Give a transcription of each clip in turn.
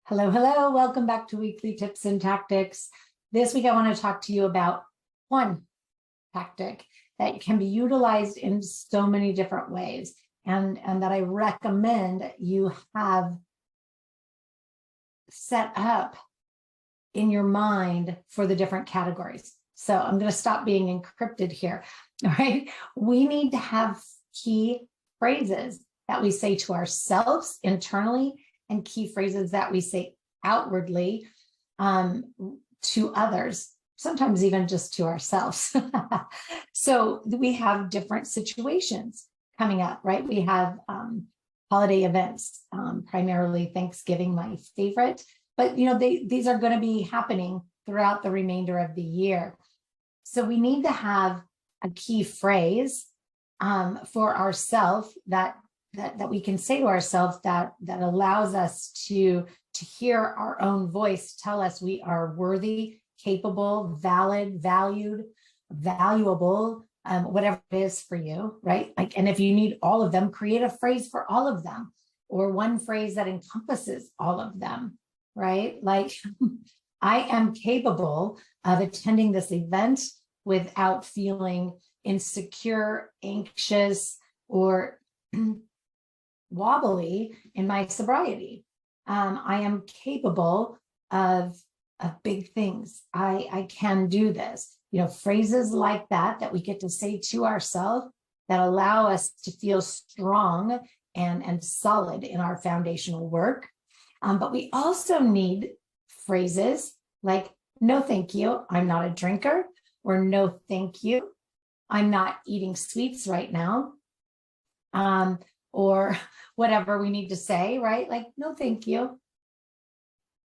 Hello, hello. Welcome back to Weekly Tips and Tactics. This week, I want to talk to you about one tactic that can be utilized in so many different ways, and that I recommend you have set up in your mind for the different categories. So I'm going to stop being encrypted here. All right. We need to have key phrases that we say to ourselves internally and key phrases that we say outwardly to others, sometimes even just to ourselves. So we have different situations coming up, right? We have holiday events, primarily Thanksgiving, my favorite, but these are going to be happening throughout the remainder of the year. So we need to have a key phrase for ourselves that we can say to ourselves that allows us to hear our own voice tell us we are worthy, capable, valid, valued, valuable, whatever it is for you, right? And if you need all of them, create a phrase for all of them, or one phrase that encompasses all of them, right? Like, I am capable of attending this event without feeling insecure, anxious, or wobbly in my sobriety. I am capable of big things. I can do this. Phrases like that we get to say to ourselves that allow us to feel strong and solid in our foundational work. But we also need phrases like, no, thank you, I'm not a drinker, or no, thank you, I'm not eating sweets right now. Or whatever we need to say, right? Like, no, thank you.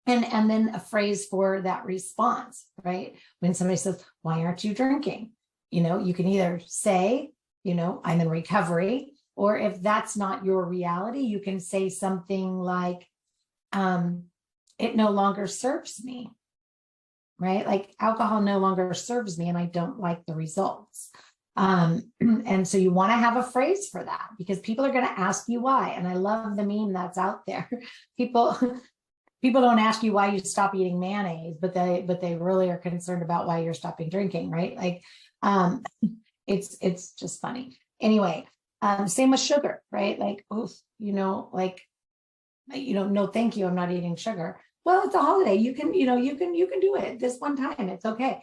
And then a phrase for that response, right? When somebody says, why aren't you drinking? You can either say, I'm in recovery, or if that's not your reality, you can say something like, it no longer serves me, right? Like, alcohol no longer serves me and I don't like the results. And so you want to have a phrase for that, because people are going to ask you why. And I love the meme that's out there. People don't ask you why you stop eating mayonnaise, but they really are concerned about why you're stopping drinking, right? Like, it's just funny. Anyway, same with sugar, right? Like, no, thank you, I'm not eating sugar. Well, it's a holiday. You can do it this one time. It's okay.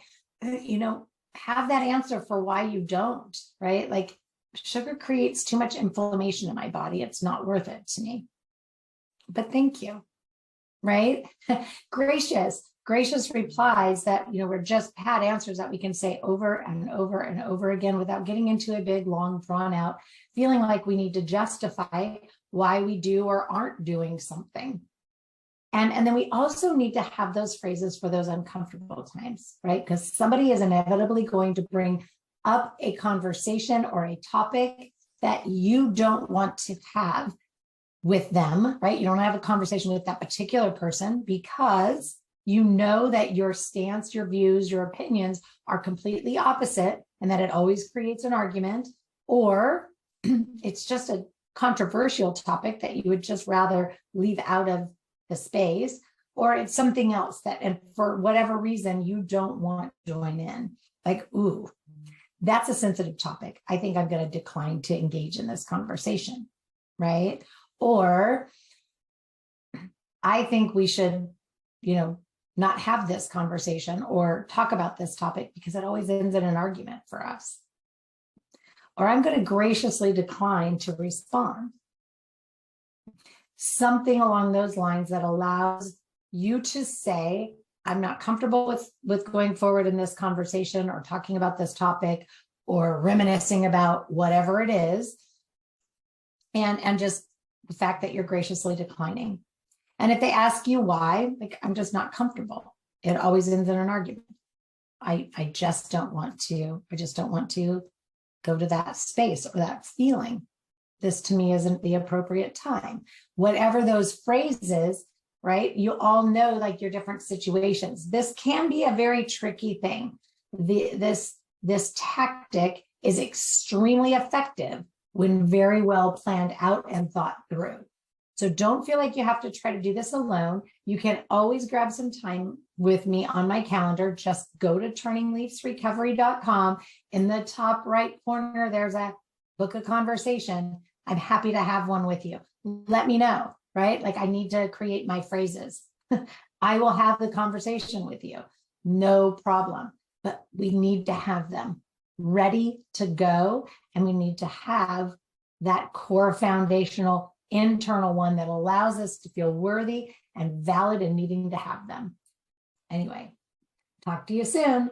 Have that answer for why you don't, right? Like, sugar creates too much inflammation in my body. It's not worth it to me. But thank you, right? Gracious replies that, we're just pat answers that we can say over and over and over again without getting into a big, long, drawn out, feeling like we need to justify why we do or aren't doing something. And then we also need to have those phrases for those uncomfortable times, right? Because somebody is inevitably going to bring up a conversation or a topic that you don't want to have with them, right? You don't have a conversation with that particular person because you know that your stance, your views, your opinions are completely opposite, and that it always creates an argument, or it's just a controversial topic that you would just rather leave out of the space, or it's something else that, and for whatever reason, you don't want to join in. Like, ooh, that's a sensitive topic. I think I'm going to decline to engage in this conversation, right? Or I think we should, not have this conversation or talk about this topic because it always ends in an argument for us. Or I'm going to graciously decline to respond. Something along those lines that allows you to say, I'm not comfortable with going forward in this conversation or talking about this topic or reminiscing about whatever it is. And just the fact that you're graciously declining. And if they ask you why, like, I'm just not comfortable, it always ends in an argument. I just don't want to go to that space or that feeling. This to me isn't the appropriate time. Whatever those phrases, right? You all know, like, your different situations. This can be a very tricky thing. This tactic is extremely effective when very well planned out and thought through. So don't feel like you have to try to do this alone. You can always grab some time with me on my calendar. Just go to turningleafsrecovery.com. In the top right corner, there's a book a conversation. I'm happy to have one with you. Let me know, right? Like I need to create my phrases. I will have the conversation with you. No problem. But we need to have them ready to go. And we need to have that core foundational internal one that allows us to feel worthy and valid and needing to have them. Anyway, talk to you soon.